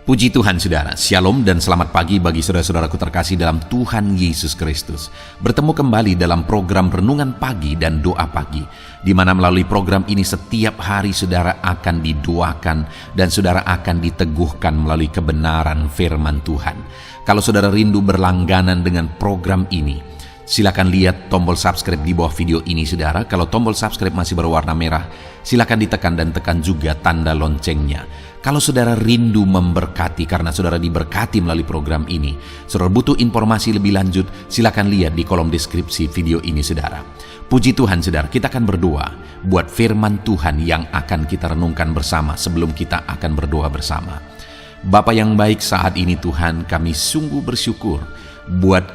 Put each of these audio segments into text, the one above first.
Puji Tuhan saudara, Shalom dan selamat pagi bagi saudara-saudaraku terkasih dalam Tuhan Yesus Kristus. Bertemu kembali dalam program Renungan Pagi dan Doa Pagi, di mana melalui program ini setiap hari saudara akan didoakan dan saudara akan diteguhkan melalui kebenaran firman Tuhan. Kalau saudara rindu berlangganan dengan program ini, silakan lihat tombol subscribe di bawah video ini saudara. Kalau tombol subscribe masih berwarna merah, silakan ditekan dan tekan juga tanda loncengnya. Kalau saudara rindu memberkati karena saudara diberkati melalui program ini, saudara butuh informasi lebih lanjut, silakan lihat di kolom deskripsi video ini saudara. Puji Tuhan saudara, kita akan berdoa buat firman Tuhan yang akan kita renungkan bersama sebelum kita akan berdoa bersama. Bapa yang baik, saat ini Tuhan kami sungguh bersyukur buat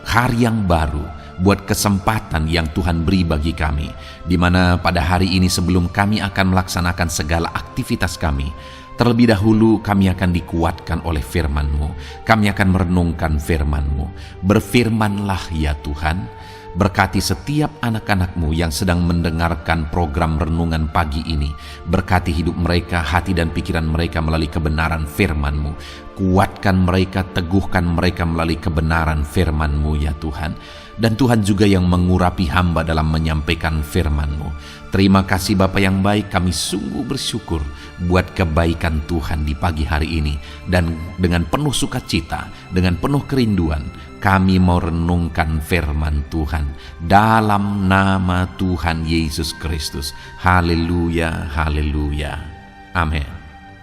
hari yang baru, buat kesempatan yang Tuhan beri bagi kami, di mana pada hari ini sebelum kami akan melaksanakan segala aktivitas kami, terlebih dahulu kami akan dikuatkan oleh firman-Mu. Kami akan merenungkan firman-Mu. Berfirmanlah ya Tuhan, berkati setiap anak-anak-Mu yang sedang mendengarkan program renungan pagi ini. Berkati hidup mereka, hati dan pikiran mereka melalui kebenaran firman-Mu. Kuatkan mereka, teguhkan mereka melalui kebenaran firman-Mu ya Tuhan. Dan Tuhan juga yang mengurapi hamba dalam menyampaikan firman-Mu. Terima kasih Bapa yang baik, kami sungguh bersyukur buat kebaikan Tuhan di pagi hari ini. Dan dengan penuh sukacita, dengan penuh kerinduan, kami mau renungkan firman Tuhan dalam nama Tuhan Yesus Kristus. Haleluya, haleluya. Amin.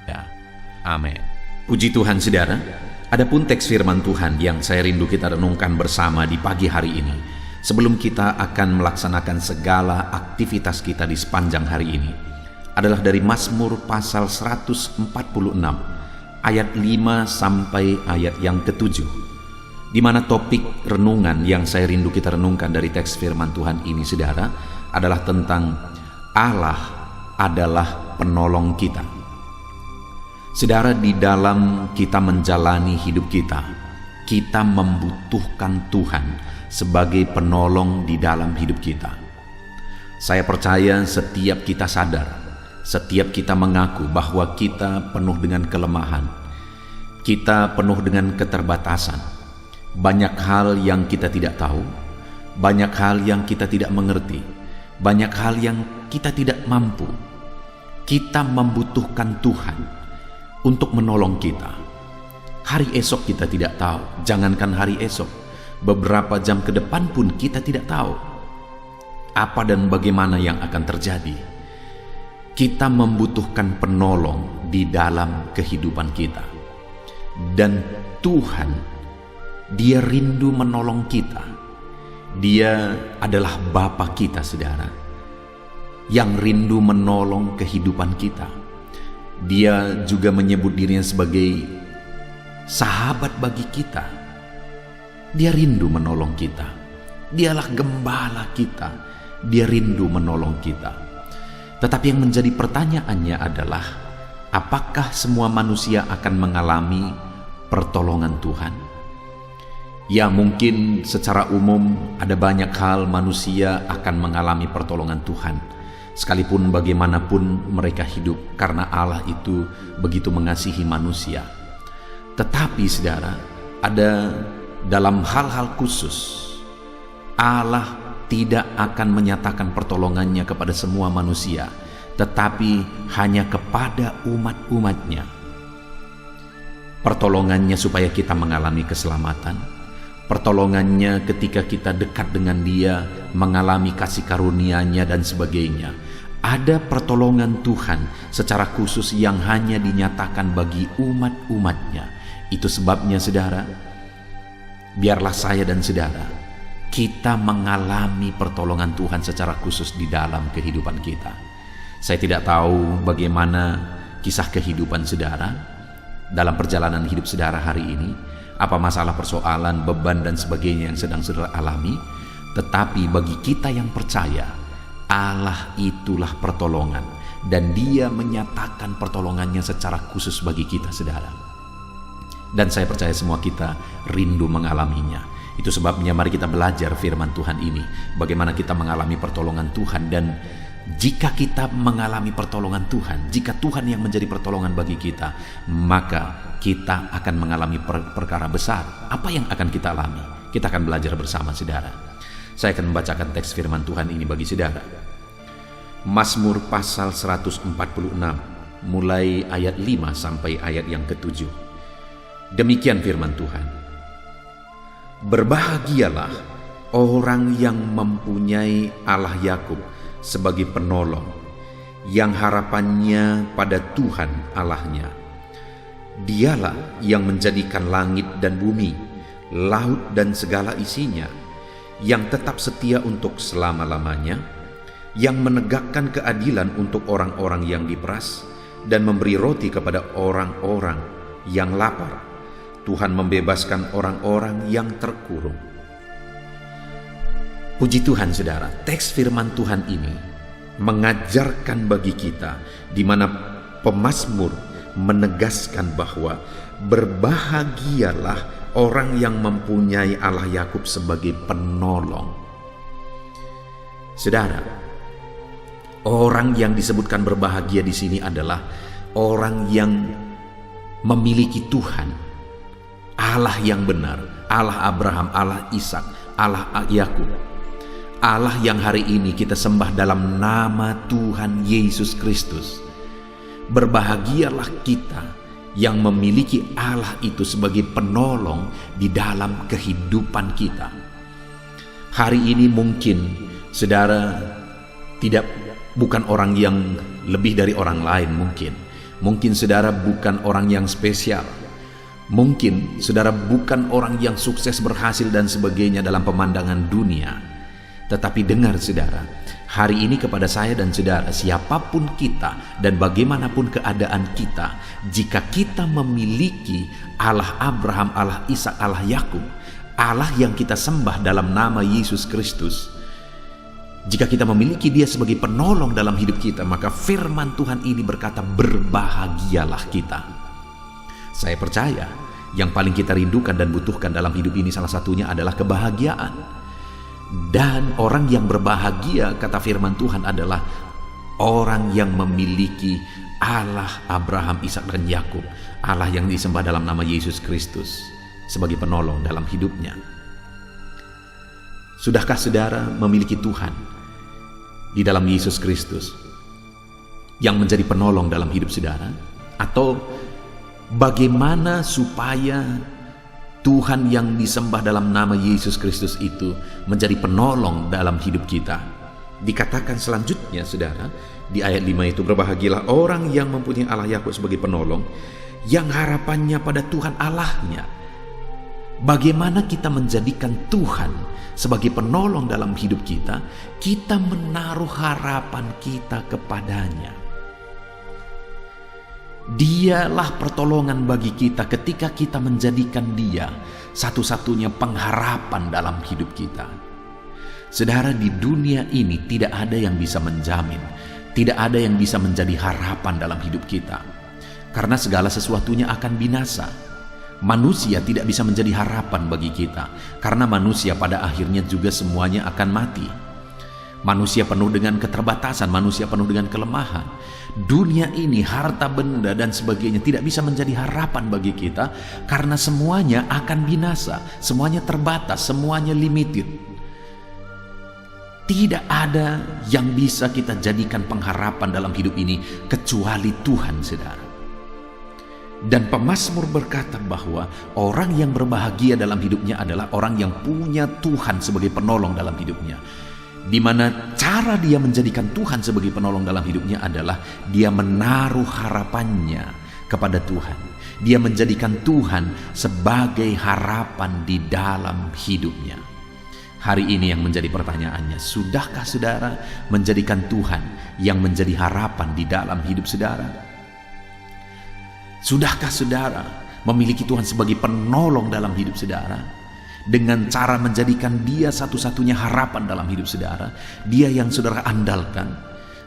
Ya, amin. Puji Tuhan saudara, adapun teks firman Tuhan yang saya rindu kita renungkan bersama di pagi hari ini, sebelum kita akan melaksanakan segala aktivitas kita di sepanjang hari ini, adalah dari Mazmur pasal 146 ayat 5 sampai ayat yang ke-7, di mana topik renungan yang saya rindu kita renungkan dari teks firman Tuhan ini saudara adalah tentang Allah adalah penolong kita. Saudara, di dalam kita menjalani hidup kita membutuhkan Tuhan sebagai penolong di dalam hidup kita. Saya percaya setiap kita sadar, setiap kita mengaku bahwa kita penuh dengan kelemahan, kita penuh dengan keterbatasan. Banyak hal yang kita tidak tahu, banyak hal yang kita tidak mengerti, banyak hal yang kita tidak mampu. Kita membutuhkan Tuhan untuk menolong kita. Hari esok kita tidak tahu, jangankan hari esok, beberapa jam ke depan pun kita tidak tahu apa dan bagaimana yang akan terjadi. Kita membutuhkan penolong di dalam kehidupan kita. Dan Tuhan, Dia rindu menolong kita. Dia adalah Bapa kita saudara, yang rindu menolong kehidupan kita. Dia juga menyebut dirinya sebagai sahabat bagi kita. Dia rindu menolong kita. Dialah gembala kita. Dia rindu menolong kita. Tetapi yang menjadi pertanyaannya adalah, apakah semua manusia akan mengalami pertolongan Tuhan? Ya, mungkin secara umum ada banyak hal manusia akan mengalami pertolongan Tuhan, sekalipun bagaimanapun mereka hidup, karena Allah itu begitu mengasihi manusia. Tetapi saudara, ada dalam hal-hal khusus, Allah tidak akan menyatakan pertolongannya kepada semua manusia, tetapi hanya kepada umat-umatnya. Pertolongannya supaya kita mengalami keselamatan, pertolongannya ketika kita dekat dengan Dia, mengalami kasih karunia-Nya dan sebagainya. Ada pertolongan Tuhan secara khusus yang hanya dinyatakan bagi umat-umatnya. Itu sebabnya saudara, biarlah saya dan saudara, kita mengalami pertolongan Tuhan secara khusus di dalam kehidupan kita. Saya tidak tahu bagaimana kisah kehidupan saudara dalam perjalanan hidup saudara hari ini, apa masalah, persoalan, beban dan sebagainya yang sedang saudara alami. Tetapi bagi kita yang percaya, Allah itulah pertolongan, dan Dia menyatakan pertolongannya secara khusus bagi kita saudara. Dan saya percaya semua kita rindu mengalaminya. Itu sebabnya mari kita belajar firman Tuhan ini, bagaimana kita mengalami pertolongan Tuhan. Dan Jika kita mengalami pertolongan Tuhan, jika Tuhan yang menjadi pertolongan bagi kita, maka kita akan mengalami perkara besar. Apa yang akan kita alami? Kita akan belajar bersama saudara. Saya akan membacakan teks firman Tuhan ini bagi saudara. Mazmur pasal 146, mulai ayat 5 sampai ayat yang ke-7. Demikian firman Tuhan. Berbahagialah orang yang mempunyai Allah Yakub sebagai penolong, yang harapannya pada Tuhan Allahnya. Dialah yang menjadikan langit dan bumi, laut dan segala isinya, yang tetap setia untuk selama-lamanya, yang menegakkan keadilan untuk orang-orang yang diperas, dan memberi roti kepada orang-orang yang lapar. Tuhan membebaskan orang-orang yang terkurung. Puji Tuhan saudara, teks firman Tuhan ini mengajarkan bagi kita di mana pemazmur menegaskan bahwa berbahagialah orang yang mempunyai Allah Yakub sebagai penolong. Saudara, orang yang disebutkan berbahagia di sini adalah orang yang memiliki Tuhan, Allah yang benar, Allah Abraham, Allah Ishak, Allah Yakub. Allah yang hari ini kita sembah dalam nama Tuhan Yesus Kristus. Berbahagialah kita yang memiliki Allah itu sebagai penolong di dalam kehidupan kita. Hari ini mungkin saudara bukan orang yang lebih dari orang lain mungkin. Mungkin saudara bukan orang yang spesial. Mungkin saudara bukan orang yang sukses, berhasil dan sebagainya dalam pemandangan dunia. Tetapi dengar saudara, hari ini kepada saya dan saudara, siapapun kita dan bagaimanapun keadaan kita, jika kita memiliki Allah Abraham, Allah Ishak, Allah Yakub, Allah yang kita sembah dalam nama Yesus Kristus, jika kita memiliki Dia sebagai penolong dalam hidup kita, maka firman Tuhan ini berkata, berbahagialah kita. Saya percaya yang paling kita rindukan dan butuhkan dalam hidup ini salah satunya adalah kebahagiaan. Dan orang yang berbahagia, kata firman Tuhan, adalah orang yang memiliki Allah Abraham, Ishak dan Yakub, Allah yang disembah dalam nama Yesus Kristus sebagai penolong dalam hidupnya. Sudahkah saudara memiliki Tuhan di dalam Yesus Kristus yang menjadi penolong dalam hidup saudara? Atau bagaimana supaya Tuhan yang disembah dalam nama Yesus Kristus itu menjadi penolong dalam hidup kita? Dikatakan selanjutnya saudara, di ayat 5 itu, berbahagialah orang yang mempunyai Allah Yakub sebagai penolong, yang harapannya pada Tuhan Allahnya. Bagaimana kita menjadikan Tuhan sebagai penolong dalam hidup kita? Kita menaruh harapan kita kepadanya. Dialah pertolongan bagi kita ketika kita menjadikan Dia satu-satunya pengharapan dalam hidup kita. Saudara, di dunia ini tidak ada yang bisa menjamin, tidak ada yang bisa menjadi harapan dalam hidup kita, karena segala sesuatunya akan binasa. Manusia tidak bisa menjadi harapan bagi kita, karena manusia pada akhirnya juga semuanya akan mati. Manusia penuh dengan keterbatasan, manusia penuh dengan kelemahan. Dunia ini, harta benda dan sebagainya tidak bisa menjadi harapan bagi kita, karena semuanya akan binasa, semuanya terbatas, semuanya limited. Tidak ada yang bisa kita jadikan pengharapan dalam hidup ini kecuali Tuhan, saudara. Dan pemazmur berkata bahwa orang yang berbahagia dalam hidupnya adalah orang yang punya Tuhan sebagai penolong dalam hidupnya. Di mana cara dia menjadikan Tuhan sebagai penolong dalam hidupnya adalah dia menaruh harapannya kepada Tuhan. Dia menjadikan Tuhan sebagai harapan di dalam hidupnya. Hari ini yang menjadi pertanyaannya, sudahkah saudara menjadikan Tuhan yang menjadi harapan di dalam hidup saudara? Sudahkah saudara memiliki Tuhan sebagai penolong dalam hidup saudara? Dengan cara menjadikan Dia satu-satunya harapan dalam hidup saudara, Dia yang saudara andalkan,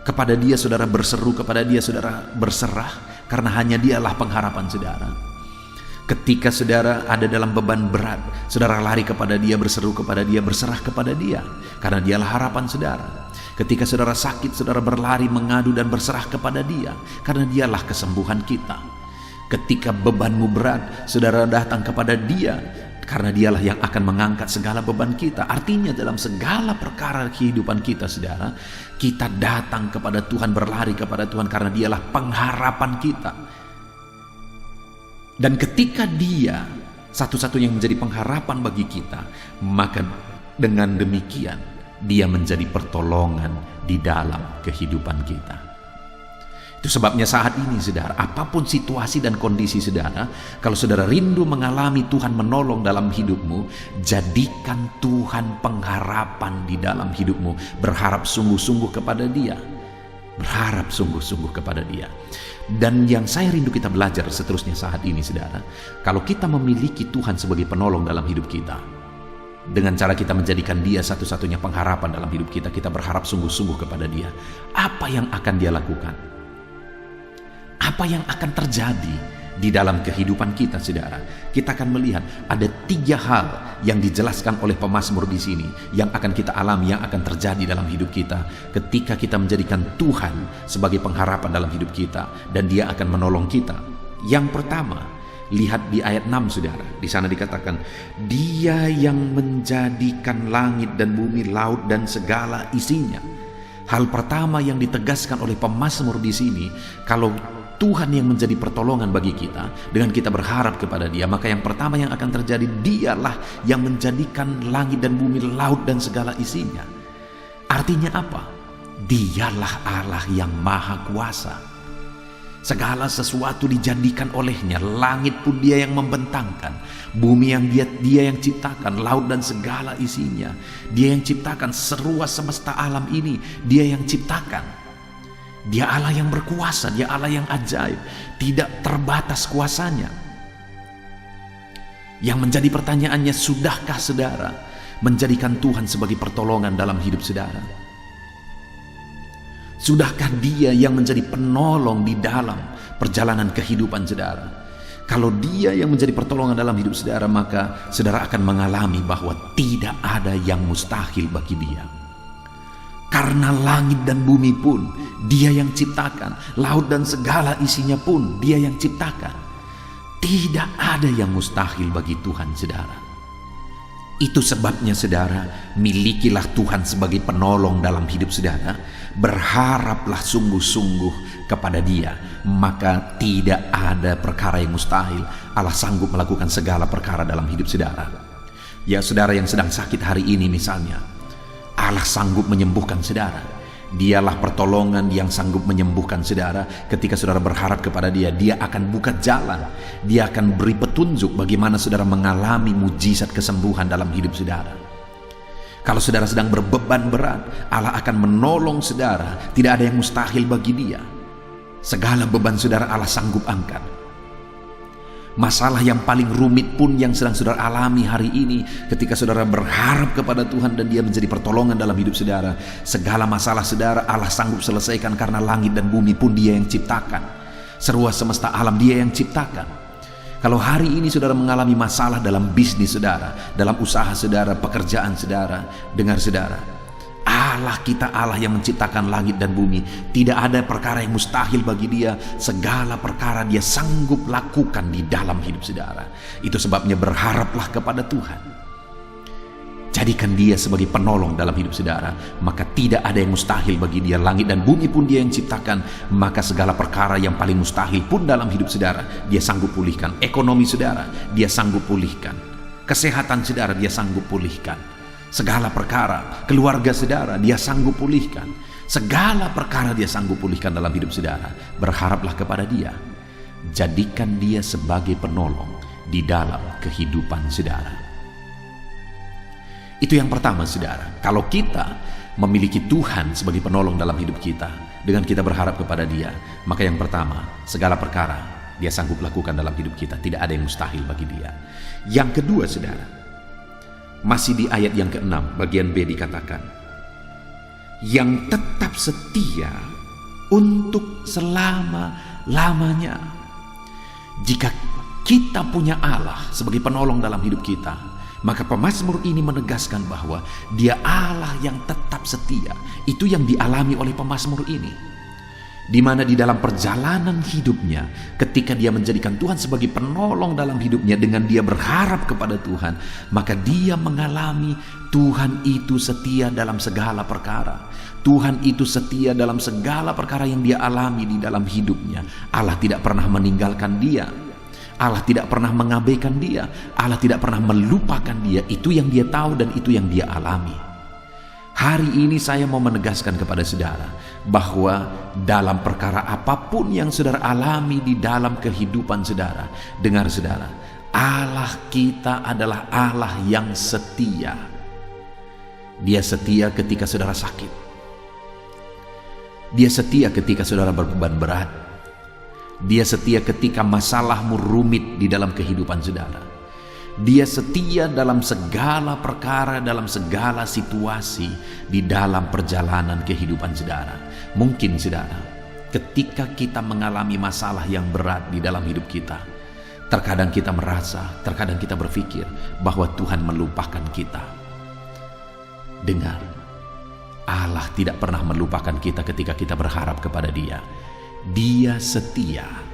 kepada Dia saudara berseru, kepada Dia saudara berserah, karena hanya Dialah pengharapan saudara. Ketika saudara ada dalam beban berat, saudara lari kepada Dia, berseru kepada Dia, berserah kepada Dia, karena Dialah harapan saudara. Ketika saudara sakit, saudara berlari, mengadu dan berserah kepada Dia, karena Dialah kesembuhan kita. Ketika bebanmu berat, saudara datang kepada Dia, karena Dialah yang akan mengangkat segala beban kita. Artinya dalam segala perkara kehidupan kita, saudara, kita datang kepada Tuhan, berlari kepada Tuhan, karena Dialah pengharapan kita. Dan ketika Dia satu-satunya yang menjadi pengharapan bagi kita, maka dengan demikian Dia menjadi pertolongan di dalam kehidupan kita. Itu sebabnya saat ini, saudara, apapun situasi dan kondisi saudara, kalau saudara rindu mengalami Tuhan menolong dalam hidupmu, jadikan Tuhan pengharapan di dalam hidupmu. Berharap sungguh-sungguh kepada Dia. Berharap sungguh-sungguh kepada Dia. Dan yang saya rindu kita belajar seterusnya saat ini, saudara, kalau kita memiliki Tuhan sebagai penolong dalam hidup kita, dengan cara kita menjadikan Dia satu-satunya pengharapan dalam hidup kita, kita berharap sungguh-sungguh kepada Dia. Apa yang akan Dia lakukan? Apa yang akan terjadi di dalam kehidupan kita, saudara? Kita akan melihat ada 3 hal yang dijelaskan oleh pemazmur di sini yang akan kita alami, yang akan terjadi dalam hidup kita ketika kita menjadikan Tuhan sebagai pengharapan dalam hidup kita, dan Dia akan menolong kita. Yang pertama, lihat di ayat 6, saudara. Di sana dikatakan, Dia yang menjadikan langit dan bumi, laut dan segala isinya. Hal pertama yang ditegaskan oleh pemazmur di sini, kalau Tuhan yang menjadi pertolongan bagi kita, dengan kita berharap kepada Dia, maka yang pertama yang akan terjadi, Dialah yang menjadikan langit dan bumi, laut dan segala isinya. Artinya apa? Dialah Allah yang maha kuasa. Segala sesuatu dijadikan olehnya. Langit pun Dia yang membentangkan, bumi yang dia yang ciptakan, laut dan segala isinya. Dia yang ciptakan seruas semesta alam ini, Dia yang ciptakan. Dia Allah yang berkuasa, Dia Allah yang ajaib, tidak terbatas kuasanya. Yang menjadi pertanyaannya, sudahkah saudara menjadikan Tuhan sebagai pertolongan dalam hidup saudara? Sudahkah Dia yang menjadi penolong di dalam perjalanan kehidupan saudara? Kalau Dia yang menjadi pertolongan dalam hidup saudara, maka saudara akan mengalami bahwa tidak ada yang mustahil bagi Dia. Karena langit dan bumi pun Dia yang ciptakan, laut dan segala isinya pun Dia yang ciptakan. Tidak ada yang mustahil bagi Tuhan, saudara. Itu sebabnya, saudara, milikilah Tuhan sebagai penolong dalam hidup saudara. Berharaplah sungguh-sungguh kepada Dia, maka tidak ada perkara yang mustahil. Allah sanggup melakukan segala perkara dalam hidup saudara. Ya, saudara yang sedang sakit hari ini misalnya, Allah sanggup menyembuhkan saudara. Dialah pertolongan yang sanggup menyembuhkan saudara. Ketika saudara berharap kepada Dia, Dia akan buka jalan. Dia akan beri petunjuk bagaimana saudara mengalami mujizat kesembuhan dalam hidup saudara. Kalau saudara sedang berbeban berat, Allah akan menolong saudara. Tidak ada yang mustahil bagi Dia. Segala beban saudara Allah sanggup angkat. Masalah yang paling rumit pun yang sedang saudara alami hari ini, ketika saudara berharap kepada Tuhan dan Dia menjadi pertolongan dalam hidup saudara, segala masalah saudara Allah sanggup selesaikan, karena langit dan bumi pun Dia yang ciptakan. Seruas semesta alam Dia yang ciptakan. Kalau hari ini saudara mengalami masalah dalam bisnis saudara, dalam usaha saudara, pekerjaan saudara, dengar saudara, Allah kita Allah yang menciptakan langit dan bumi. Tidak ada perkara yang mustahil bagi Dia. Segala perkara Dia sanggup lakukan di dalam hidup saudara. Itu sebabnya berharaplah kepada Tuhan. Jadikan Dia sebagai penolong dalam hidup saudara, maka tidak ada yang mustahil bagi Dia. Langit dan bumi pun Dia yang ciptakan, maka segala perkara yang paling mustahil pun dalam hidup saudara Dia sanggup pulihkan. Ekonomi saudara Dia sanggup pulihkan. Kesehatan saudara Dia sanggup pulihkan. Segala perkara, keluarga saudara Dia sanggup pulihkan. Segala perkara Dia sanggup pulihkan dalam hidup saudara. Berharaplah kepada Dia. Jadikan Dia sebagai penolong di dalam kehidupan saudara. Itu yang pertama, saudara. Kalau kita memiliki Tuhan sebagai penolong dalam hidup kita, dengan kita berharap kepada Dia, maka yang pertama, segala perkara Dia sanggup lakukan dalam hidup kita. Tidak ada yang mustahil bagi Dia. Yang kedua, saudara, masih di ayat yang ke-6 bagian B dikatakan, yang tetap setia untuk selama-lamanya. Jika kita punya Allah sebagai penolong dalam hidup kita, maka pemazmur ini menegaskan bahwa Dia Allah yang tetap setia. Itu yang dialami oleh pemazmur ini. di mana di dalam perjalanan hidupnya, ketika dia menjadikan Tuhan sebagai penolong dalam hidupnya dengan dia berharap kepada Tuhan, maka dia mengalami Tuhan itu setia dalam segala perkara. Tuhan itu setia dalam segala perkara yang dia alami di dalam hidupnya. Allah tidak pernah meninggalkan dia. Allah tidak pernah mengabaikan dia. Allah tidak pernah melupakan dia. Itu yang dia tahu dan itu yang dia alami. Hari ini saya mau menegaskan kepada saudara bahwa dalam perkara apapun yang saudara alami di dalam kehidupan saudara, dengar saudara, Allah kita adalah Allah yang setia. Dia setia ketika saudara sakit. Dia setia ketika saudara berbeban berat. Dia setia ketika masalahmu rumit di dalam kehidupan saudara. Dia setia dalam segala perkara, dalam segala situasi di dalam perjalanan kehidupan saudara. Mungkin saudara, ketika kita mengalami masalah yang berat di dalam hidup kita, terkadang kita merasa, terkadang kita berpikir bahwa Tuhan melupakan kita. Dengar, Allah tidak pernah melupakan kita ketika kita berharap kepada Dia. Dia setia.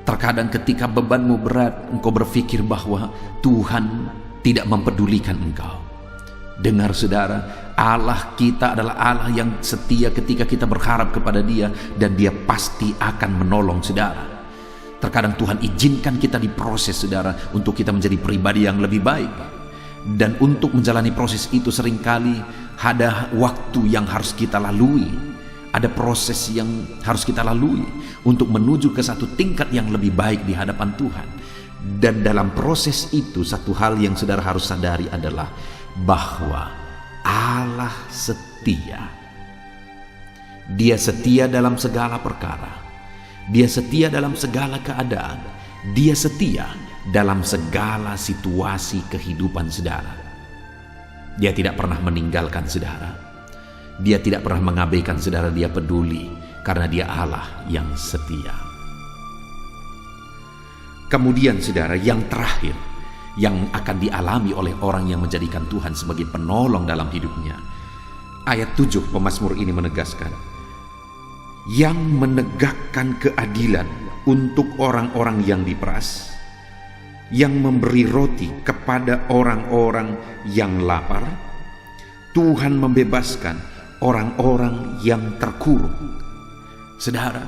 Terkadang ketika bebanmu berat, engkau berpikir bahwa Tuhan tidak mempedulikan engkau. Dengar saudara, Allah kita adalah Allah yang setia ketika kita berharap kepada Dia, dan Dia pasti akan menolong saudara. Terkadang Tuhan izinkan kita diproses saudara, untuk kita menjadi pribadi yang lebih baik. Dan untuk menjalani proses itu seringkali ada waktu yang harus kita lalui. Ada proses yang harus kita lalui untuk menuju ke satu tingkat yang lebih baik di hadapan Tuhan. Dan dalam proses itu, satu hal yang saudara harus sadari adalah bahwa Allah setia. Dia setia dalam segala perkara. Dia setia dalam segala keadaan. Dia setia dalam segala situasi kehidupan saudara. Dia tidak pernah meninggalkan saudara. Dia tidak pernah mengabaikan saudara. Dia peduli karena Dia Allah yang setia. Kemudian saudara, yang terakhir yang akan dialami oleh orang yang menjadikan Tuhan sebagai penolong dalam hidupnya, ayat 7 pemazmur ini menegaskan, yang menegakkan keadilan untuk orang-orang yang diperas, yang memberi roti kepada orang-orang yang lapar. Tuhan membebaskan orang-orang yang terkurung. Saudara,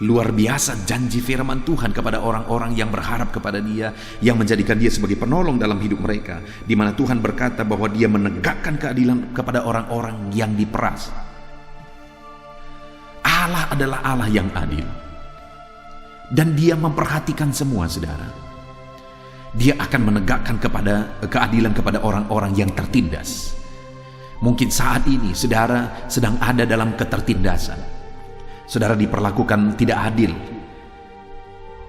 luar biasa janji firman Tuhan kepada orang-orang yang berharap kepada Dia, yang menjadikan Dia sebagai penolong dalam hidup mereka, di mana Tuhan berkata bahwa Dia menegakkan keadilan kepada orang-orang yang diperas. Allah adalah Allah yang adil, dan Dia memperhatikan semua saudara. Dia akan menegakkan keadilan kepada orang-orang yang tertindas. Mungkin saat ini saudara sedang ada dalam ketertindasan. Saudara diperlakukan tidak adil.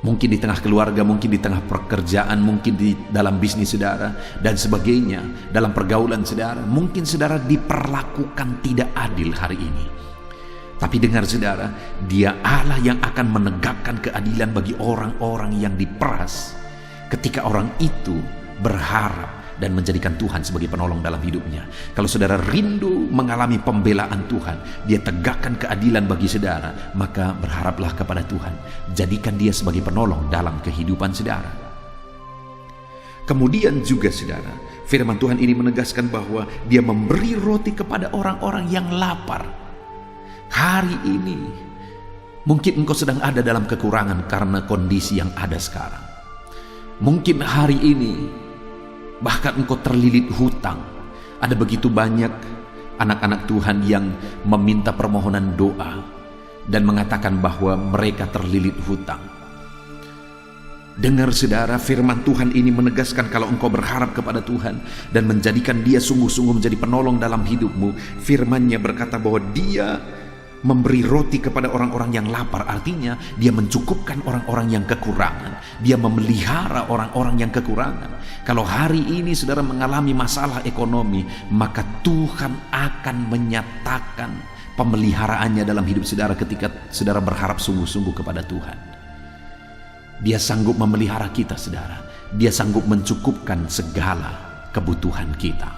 Mungkin di tengah keluarga, mungkin di tengah pekerjaan, mungkin di dalam bisnis saudara dan sebagainya, dalam pergaulan saudara. Mungkin saudara diperlakukan tidak adil hari ini. Tapi dengar saudara, Dia Allah yang akan menegakkan keadilan bagi orang-orang yang diperas ketika orang itu berharap dan menjadikan Tuhan sebagai penolong dalam hidupnya. Kalau saudara rindu mengalami pembelaan Tuhan, Dia tegakkan keadilan bagi saudara, maka berharaplah kepada Tuhan. Jadikan Dia sebagai penolong dalam kehidupan saudara. Kemudian juga saudara, firman Tuhan ini menegaskan bahwa Dia memberi roti kepada orang-orang yang lapar. Hari ini mungkin engkau sedang ada dalam kekurangan karena kondisi yang ada sekarang. Mungkin hari ini bahkan engkau terlilit hutang. Ada begitu banyak anak-anak Tuhan yang meminta permohonan doa dan mengatakan bahwa mereka terlilit hutang. Dengar saudara, firman Tuhan ini menegaskan kalau engkau berharap kepada Tuhan dan menjadikan Dia sungguh-sungguh menjadi penolong dalam hidupmu, firman-Nya berkata bahwa Dia memberi roti kepada orang-orang yang lapar. Artinya Dia mencukupkan orang-orang yang kekurangan. Dia memelihara orang-orang yang kekurangan. Kalau hari ini saudara mengalami masalah ekonomi, maka Tuhan akan menyatakan pemeliharaannya dalam hidup saudara ketika saudara berharap sungguh-sungguh kepada Tuhan. Dia sanggup memelihara kita saudara. Dia sanggup mencukupkan segala kebutuhan kita.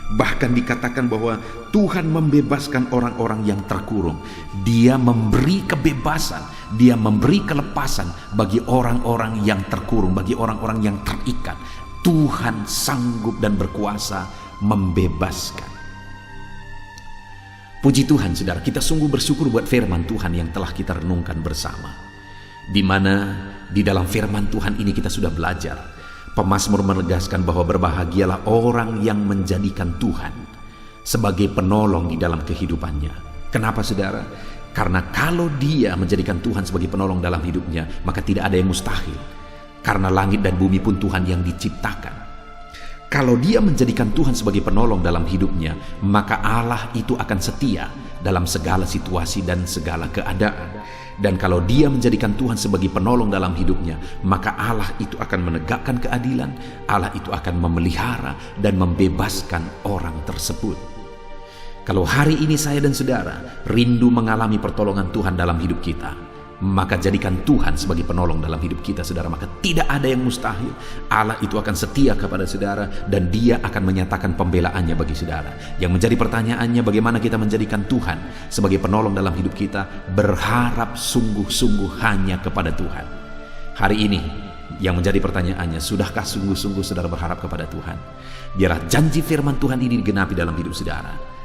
Bahkan dikatakan bahwa Tuhan membebaskan orang-orang yang terkurung. Dia memberi kebebasan, Dia memberi kelepasan bagi orang-orang yang terkurung, bagi orang-orang yang terikat. Tuhan sanggup dan berkuasa membebaskan. Puji Tuhan, saudara, kita sungguh bersyukur buat firman Tuhan yang telah kita renungkan bersama. Di mana di dalam firman Tuhan ini kita sudah belajar. Pemazmur menegaskan bahwa berbahagialah orang yang menjadikan Tuhan sebagai penolong di dalam kehidupannya. Kenapa, saudara? Karena kalau dia menjadikan Tuhan sebagai penolong dalam hidupnya, maka tidak ada yang mustahil. Karena langit dan bumi pun Tuhan yang diciptakan. Kalau dia menjadikan Tuhan sebagai penolong dalam hidupnya, maka Allah itu akan setia dalam segala situasi dan segala keadaan. Dan kalau dia menjadikan Tuhan sebagai penolong dalam hidupnya, maka Allah itu akan menegakkan keadilan, Allah itu akan memelihara dan membebaskan orang tersebut. Kalau hari ini saya dan saudara rindu mengalami pertolongan Tuhan dalam hidup kita, maka jadikan Tuhan sebagai penolong dalam hidup kita, saudara. Maka tidak ada yang mustahil. Allah itu akan setia kepada saudara, dan Dia akan menyatakan pembelaannya bagi saudara. Yang menjadi pertanyaannya, bagaimana kita menjadikan Tuhan sebagai penolong dalam hidup kita? Berharap sungguh-sungguh hanya kepada Tuhan. Hari ini yang menjadi pertanyaannya, sudahkah sungguh-sungguh saudara berharap kepada Tuhan? Biarlah janji firman Tuhan ini digenapi dalam hidup saudara.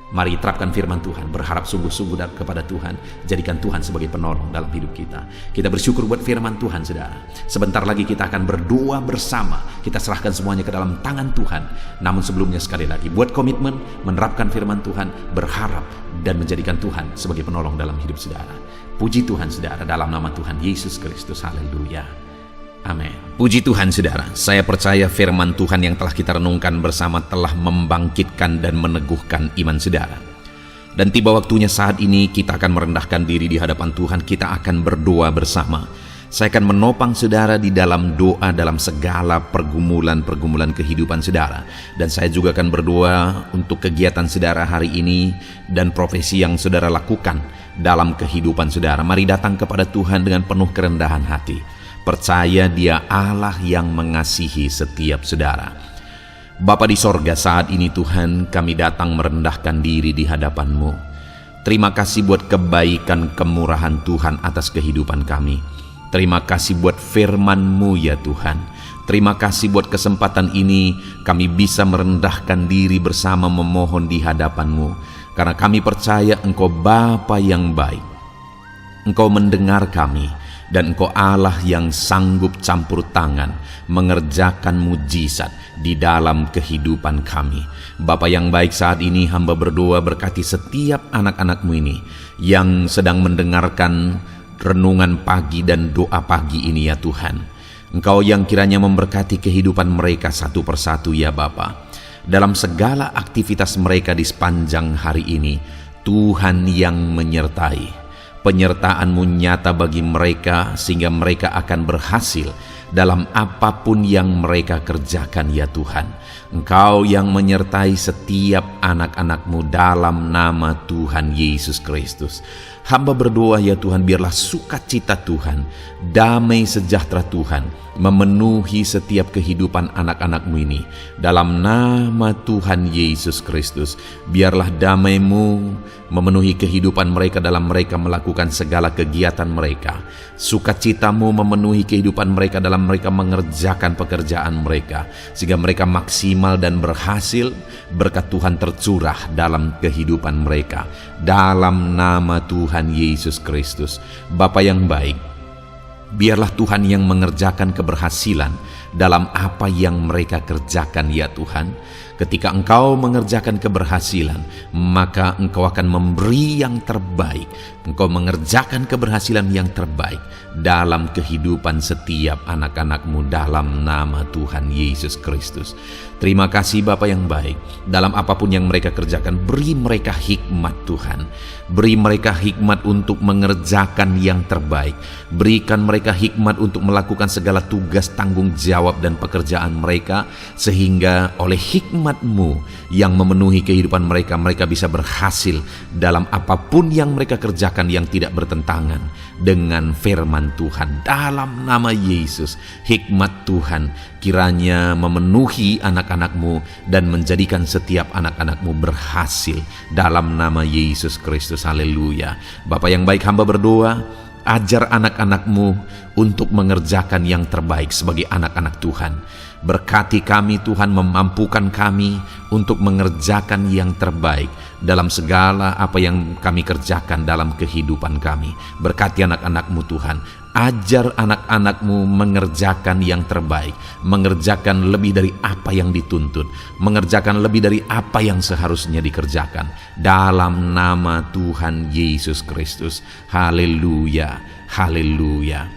Mari terapkan firman Tuhan, berharap sungguh-sungguh kepada Tuhan, jadikan Tuhan sebagai penolong dalam hidup kita. Kita bersyukur buat firman Tuhan, saudara. Sebentar lagi kita akan berdoa bersama. Kita serahkan semuanya ke dalam tangan Tuhan. Namun sebelumnya sekali lagi, buat komitmen menerapkan firman Tuhan, berharap dan menjadikan Tuhan sebagai penolong dalam hidup saudara. Puji Tuhan, saudara, dalam nama Tuhan Yesus Kristus. Haleluya. Amin. Puji Tuhan, saudara. Saya percaya firman Tuhan yang telah kita renungkan bersama telah membangkitkan dan meneguhkan iman saudara. Dan tiba waktunya saat ini kita akan merendahkan diri di hadapan Tuhan. Kita akan berdoa bersama. Saya akan menopang saudara di dalam doa dalam segala pergumulan-pergumulan kehidupan saudara. Dan saya juga akan berdoa untuk kegiatan saudara hari ini dan profesi yang saudara lakukan dalam kehidupan saudara. Mari datang kepada Tuhan dengan penuh kerendahan hati. Percaya Dia Allah yang mengasihi setiap saudara. Bapa di sorga, saat ini Tuhan, kami datang merendahkan diri di hadapan-Mu. Terima kasih buat kebaikan kemurahan Tuhan atas kehidupan kami. Terima kasih buat firman-Mu ya Tuhan. Terima kasih buat kesempatan ini kami bisa merendahkan diri bersama memohon di hadapan-Mu. Karena kami percaya Engkau Bapa yang baik. Engkau mendengar kami. Dan Engkau Allah yang sanggup campur tangan mengerjakan mujizat di dalam kehidupan kami. Bapa yang baik, saat ini hamba berdoa berkati setiap anak-anak-Mu ini yang sedang mendengarkan renungan pagi dan doa pagi ini ya Tuhan. Engkau yang kiranya memberkati kehidupan mereka satu persatu ya Bapa. Dalam segala aktivitas mereka di sepanjang hari ini, Tuhan yang menyertai. Penyertaan-Mu nyata bagi mereka sehingga mereka akan berhasil dalam apapun yang mereka kerjakan ya Tuhan. Engkau yang menyertai setiap anak-anak-Mu dalam nama Tuhan Yesus Kristus. Hamba berdoa ya Tuhan, biarlah sukacita Tuhan, damai sejahtera Tuhan memenuhi setiap kehidupan anak-anak-Mu ini. Dalam nama Tuhan Yesus Kristus, biarlah damai-Mu memenuhi kehidupan mereka dalam mereka melakukan segala kegiatan mereka. Sukacita-Mu memenuhi kehidupan mereka dalam mereka mengerjakan pekerjaan mereka. Sehingga mereka maksimal dan berhasil, berkat Tuhan tercurah dalam kehidupan mereka. Dalam nama Tuhan Yesus Kristus. Bapa yang baik, biarlah Tuhan yang mengerjakan keberhasilan dalam apa yang mereka kerjakan ya Tuhan. Ketika Engkau mengerjakan keberhasilan, maka Engkau akan memberi yang terbaik. Engkau mengerjakan keberhasilan yang terbaik dalam kehidupan setiap anak-anak-Mu dalam nama Tuhan Yesus Kristus. Terima kasih Bapa yang baik. Dalam apapun yang mereka kerjakan, beri mereka hikmat Tuhan. Beri mereka hikmat untuk mengerjakan yang terbaik. Berikan mereka hikmat untuk melakukan segala tugas tanggung jawab jawab dan pekerjaan mereka, sehingga oleh hikmat-Mu yang memenuhi kehidupan mereka, mereka bisa berhasil dalam apapun yang mereka kerjakan yang tidak bertentangan dengan firman Tuhan. Dalam nama Yesus, hikmat Tuhan kiranya memenuhi anak-anak-Mu dan menjadikan setiap anak-anak-Mu berhasil dalam nama Yesus Kristus. Haleluya. Bapa yang baik, hamba berdoa, ajar anak-anak-Mu untuk mengerjakan yang terbaik sebagai anak-anak Tuhan. Berkati kami Tuhan, memampukan kami untuk mengerjakan yang terbaik dalam segala apa yang kami kerjakan dalam kehidupan kami. Berkati anak-anak-Mu Tuhan, ajar anak-anak-Mu mengerjakan yang terbaik, mengerjakan lebih dari apa yang dituntut, mengerjakan lebih dari apa yang seharusnya dikerjakan. Dalam nama Tuhan Yesus Kristus. Haleluya, haleluya.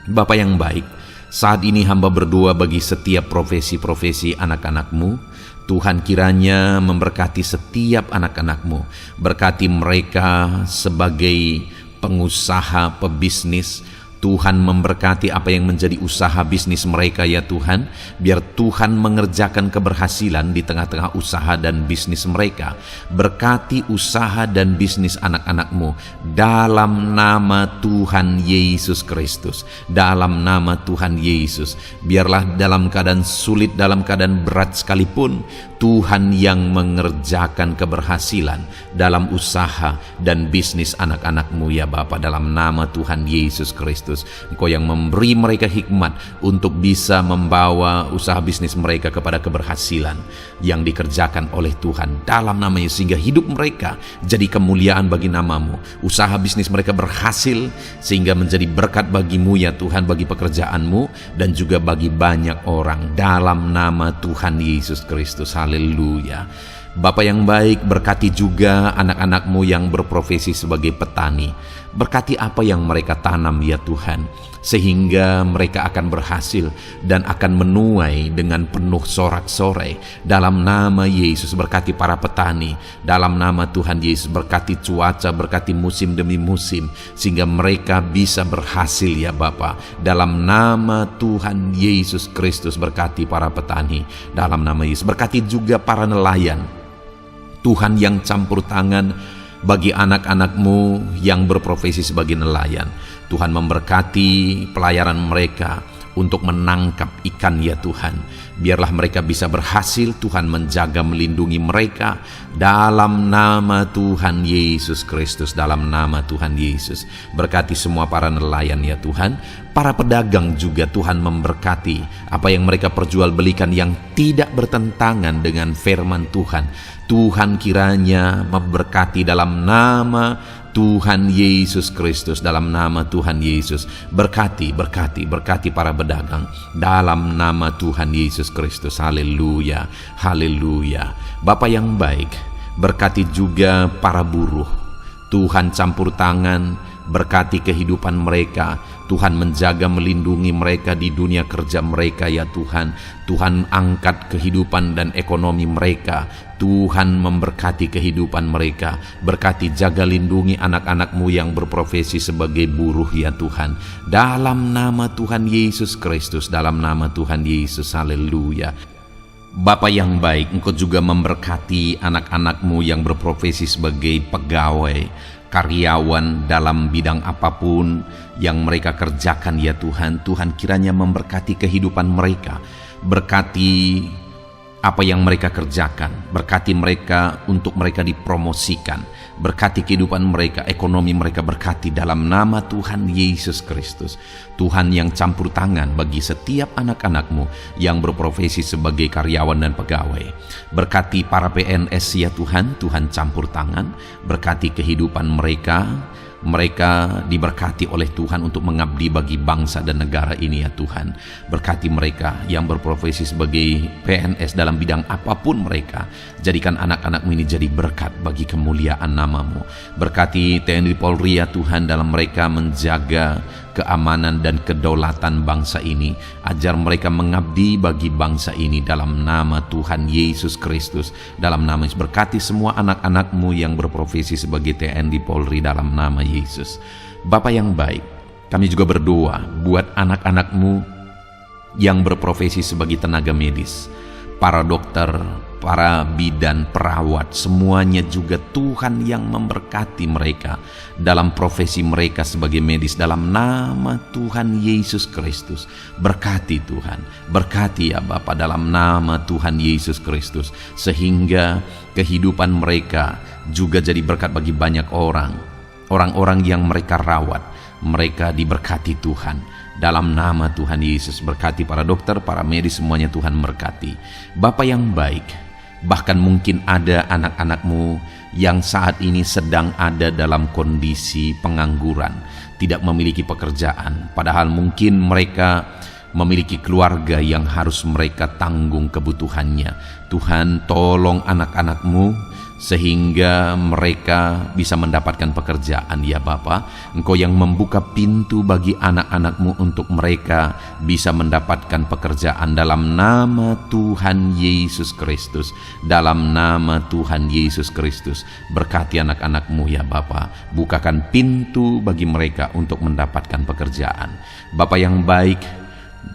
Bapa yang baik, saat ini hamba berdoa bagi setiap profesi-profesi anak-anak-Mu. Tuhan kiranya memberkati setiap anak-anak-Mu. Berkati mereka sebagai pengusaha, pebisnis. Tuhan memberkati apa yang menjadi usaha bisnis mereka ya Tuhan. Biar Tuhan mengerjakan keberhasilan di tengah-tengah usaha dan bisnis mereka. Berkati usaha dan bisnis anak-anak-Mu dalam nama Tuhan Yesus Kristus. Dalam nama Tuhan Yesus. Biarlah dalam keadaan sulit, dalam keadaan berat sekalipun, Tuhan yang mengerjakan keberhasilan dalam usaha dan bisnis anak-anak-Mu ya Bapa, dalam nama Tuhan Yesus Kristus. Engkau yang memberi mereka hikmat untuk bisa membawa usaha bisnis mereka kepada keberhasilan yang dikerjakan oleh Tuhan dalam nama Yesus, sehingga hidup mereka jadi kemuliaan bagi nama-Mu. Usaha bisnis mereka berhasil sehingga menjadi berkat bagi-Mu ya Tuhan, bagi pekerjaan-Mu dan juga bagi banyak orang dalam nama Tuhan Yesus Kristus. Haleluya. Bapa yang baik, berkati juga anak-anak-Mu yang berprofesi sebagai petani. Berkati apa yang mereka tanam ya Tuhan, sehingga mereka akan berhasil dan akan menuai dengan penuh sorak-sorai. Dalam nama Yesus, berkati para petani. Dalam nama Tuhan Yesus, berkati cuaca, berkati musim demi musim, sehingga mereka bisa berhasil ya Bapa. Dalam nama Tuhan Yesus Kristus, berkati para petani. Dalam nama Yesus, berkati juga para nelayan. Tuhan yang campur tangan bagi anak-anak-Mu yang berprofesi sebagai nelayan. Tuhan memberkati pelayaran mereka untuk menangkap ikan ya Tuhan. Biarlah mereka bisa berhasil. Tuhan menjaga, melindungi mereka dalam nama Tuhan Yesus Kristus. Dalam nama Tuhan Yesus, berkati semua para nelayan ya Tuhan. Para pedagang juga Tuhan memberkati apa yang mereka perjualbelikan yang tidak bertentangan dengan firman Tuhan. Tuhan kiranya memberkati dalam nama Tuhan Yesus Kristus. Dalam nama Tuhan Yesus, berkati para pedagang dalam nama Tuhan Yesus Kristus. Haleluya, haleluya. Bapa yang baik, berkati juga para buruh. Tuhan campur tangan, berkati kehidupan mereka. Tuhan menjaga, melindungi mereka di dunia kerja mereka ya Tuhan. Tuhan angkat kehidupan dan ekonomi mereka. Tuhan memberkati kehidupan mereka. Berkati, jaga, lindungi anak-anak-Mu yang berprofesi sebagai buruh ya Tuhan. Dalam nama Tuhan Yesus Kristus. Dalam nama Tuhan Yesus. Haleluya. Bapa yang baik, Engkau juga memberkati anak-anak-Mu yang berprofesi sebagai pegawai, karyawan dalam bidang apapun yang mereka kerjakan ya Tuhan. Tuhan kiranya memberkati kehidupan mereka. Berkati apa yang mereka kerjakan. Berkati mereka untuk mereka dipromosikan. Berkati kehidupan mereka, ekonomi mereka, berkati dalam nama Tuhan Yesus Kristus. Tuhan yang campur tangan bagi setiap anak-anak-Mu yang berprofesi sebagai karyawan dan pegawai. Berkati para PNS ya Tuhan. Tuhan campur tangan, berkati kehidupan mereka. Mereka diberkati oleh Tuhan untuk mengabdi bagi bangsa dan negara ini ya Tuhan. Berkati mereka yang berprofesi sebagai PNS dalam bidang apapun mereka. Jadikan anak-anak-Mu ini jadi berkat bagi kemuliaan nama-Mu. Berkati TNI Polri ya Tuhan, dalam mereka menjaga keamanan dan kedaulatan bangsa ini. Ajar mereka mengabdi bagi bangsa ini dalam nama Tuhan Yesus Kristus. Dalam nama Yesus, berkati semua anak-anak-Mu yang berprofesi sebagai TNI Polri dalam nama Yesus. Bapa yang baik, kami juga berdoa buat anak-anak-Mu yang berprofesi sebagai tenaga medis, para dokter, para bidan, perawat, semuanya juga Tuhan yang memberkati mereka dalam profesi mereka sebagai medis dalam nama Tuhan Yesus Kristus. Berkati Tuhan, berkati ya Bapa dalam nama Tuhan Yesus Kristus, sehingga kehidupan mereka juga jadi berkat bagi banyak orang-orang yang mereka rawat. Mereka diberkati Tuhan dalam nama Tuhan Yesus. Berkati para dokter, para medis, semuanya Tuhan berkati. Bapa yang baik, bahkan mungkin ada anak-anakmu yang saat ini sedang ada dalam kondisi pengangguran, tidak memiliki pekerjaan, padahal mungkin mereka memiliki keluarga yang harus mereka tanggung kebutuhannya. Tuhan, tolong anak-anakmu sehingga mereka bisa mendapatkan pekerjaan ya Bapa. Engkau yang membuka pintu bagi anak-anakmu untuk mereka bisa mendapatkan pekerjaan dalam nama Tuhan Yesus Kristus. Dalam nama Tuhan Yesus Kristus, berkati anak-anakmu ya Bapa. Bukakan pintu bagi mereka untuk mendapatkan pekerjaan. Bapa yang baik,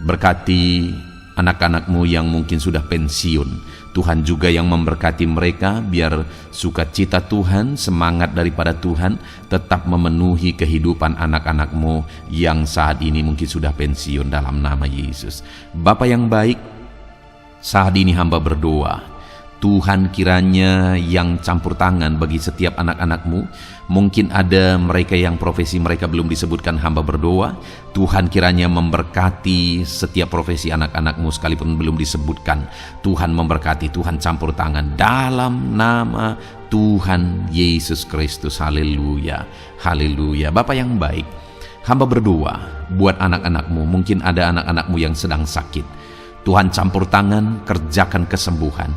berkati anak-anakmu yang mungkin sudah pensiun. Tuhan juga yang memberkati mereka, biar sukacita Tuhan, semangat daripada Tuhan tetap memenuhi kehidupan anak-anakmu yang saat ini mungkin sudah pensiun dalam nama Yesus. Bapa yang baik, saat ini hamba berdoa, Tuhan kiranya yang campur tangan bagi setiap anak-anakmu. Mungkin ada mereka yang profesi mereka belum disebutkan, hamba berdoa Tuhan kiranya memberkati setiap profesi anak-anakmu sekalipun belum disebutkan. Tuhan memberkati, Tuhan campur tangan dalam nama Tuhan Yesus Kristus. Haleluya, haleluya. Bapa yang baik, hamba berdoa buat anak-anakmu. Mungkin ada anak-anakmu yang sedang sakit. Tuhan campur tangan, kerjakan kesembuhan.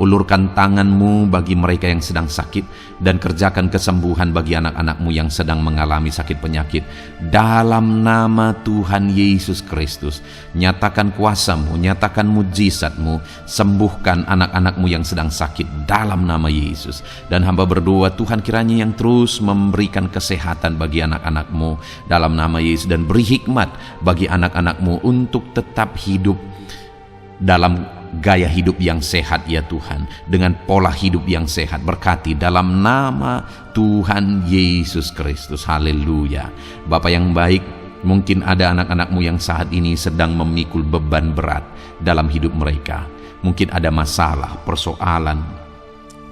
Ulurkan tanganmu bagi mereka yang sedang sakit, dan kerjakan kesembuhan bagi anak-anakmu yang sedang mengalami sakit penyakit. Dalam nama Tuhan Yesus Kristus, nyatakan kuasamu, nyatakan mujizatmu, sembuhkan anak-anakmu yang sedang sakit dalam nama Yesus. Dan hamba berdoa Tuhan kiranya yang terus memberikan kesehatan bagi anak-anakmu dalam nama Yesus, dan beri hikmat bagi anak-anakmu untuk tetap hidup dalam gaya hidup yang sehat ya Tuhan, dengan pola hidup yang sehat. Berkati dalam nama Tuhan Yesus Kristus. Haleluya. Bapa yang baik, mungkin ada anak-anakmu yang saat ini sedang memikul beban berat dalam hidup mereka. Mungkin ada masalah, persoalan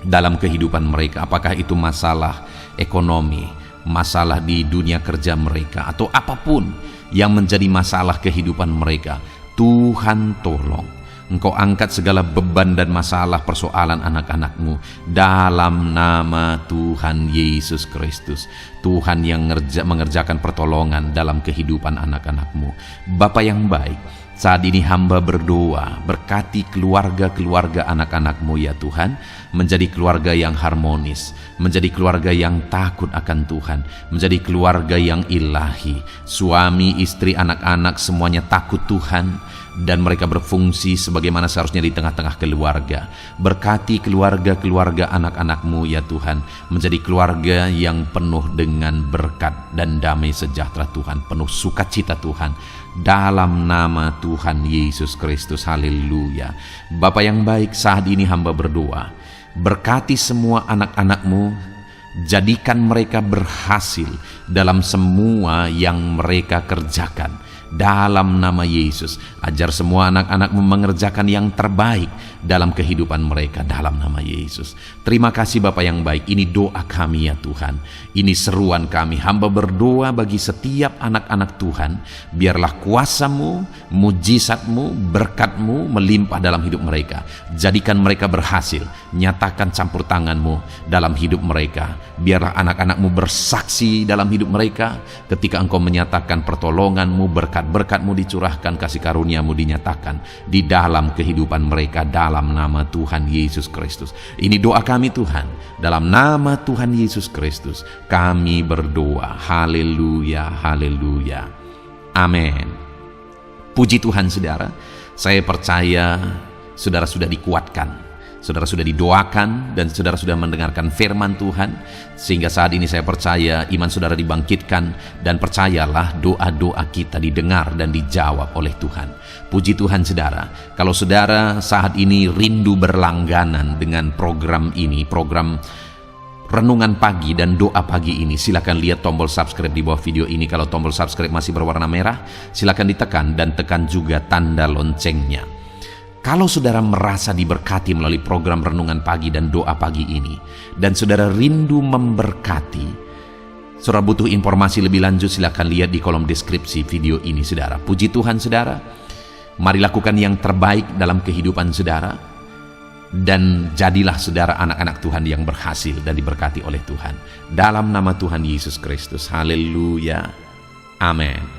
dalam kehidupan mereka. Apakah itu masalah ekonomi, masalah di dunia kerja mereka, atau apapun yang menjadi masalah kehidupan mereka. Tuhan tolong, Engkau angkat segala beban dan masalah persoalan anak-anakmu dalam nama Tuhan Yesus Kristus. Tuhan yang mengerjakan pertolongan dalam kehidupan anak-anakmu. Bapa yang baik, saat ini hamba berdoa, berkati keluarga-keluarga anak-anakmu ya Tuhan, menjadi keluarga yang harmonis, menjadi keluarga yang takut akan Tuhan, menjadi keluarga yang ilahi. Suami, istri, anak-anak semuanya takut Tuhan, dan mereka berfungsi sebagaimana seharusnya di tengah-tengah keluarga. Berkati keluarga-keluarga anak-anakmu ya Tuhan, menjadi keluarga yang penuh dengan berkat dan damai sejahtera Tuhan, penuh sukacita Tuhan, dalam nama Tuhan Yesus Kristus. Haleluya. Bapa yang baik, saat ini hamba berdoa, berkati semua anak-anakmu, jadikan mereka berhasil dalam semua yang mereka kerjakan dalam nama Yesus. Ajar semua anak-anakmu mengerjakan yang terbaik dalam kehidupan mereka dalam nama Yesus. Terima kasih Bapa yang baik. Ini doa kami ya Tuhan, ini seruan kami. Hamba berdoa bagi setiap anak-anak Tuhan, biarlah kuasamu, mujizatmu, berkatmu melimpah dalam hidup mereka. Jadikan mereka berhasil. Nyatakan campur tanganmu dalam hidup mereka. Biarlah anak-anakmu bersaksi dalam hidup mereka ketika engkau menyatakan pertolonganmu, berkat-berkatmu dicurahkan, kasih karuniamu dinyatakan di dalam kehidupan mereka dalam nama Tuhan Yesus Kristus. Ini doa kami Tuhan, dalam nama Tuhan Yesus Kristus kami berdoa. Haleluya, haleluya, amin. Puji Tuhan saudara, saya percaya saudara sudah dikuatkan, Saudara sudah didoakan dan saudara sudah mendengarkan firman Tuhan, sehingga saat ini saya percaya iman saudara dibangkitkan, dan percayalah doa-doa kita didengar dan dijawab oleh Tuhan. Puji Tuhan saudara. Kalau saudara saat ini rindu berlangganan dengan program ini, program Renungan Pagi dan Doa Pagi ini, silakan lihat tombol subscribe di bawah video ini. Kalau tombol subscribe masih berwarna merah, silakan ditekan dan tekan juga tanda loncengnya. Kalau saudara merasa diberkati melalui program Renungan Pagi dan Doa Pagi ini, dan saudara rindu memberkati, saudara butuh informasi lebih lanjut, silakan lihat di kolom deskripsi video ini saudara. Puji Tuhan saudara, mari lakukan yang terbaik dalam kehidupan saudara, dan jadilah saudara anak-anak Tuhan yang berhasil dan diberkati oleh Tuhan. Dalam nama Tuhan Yesus Kristus, haleluya, amin.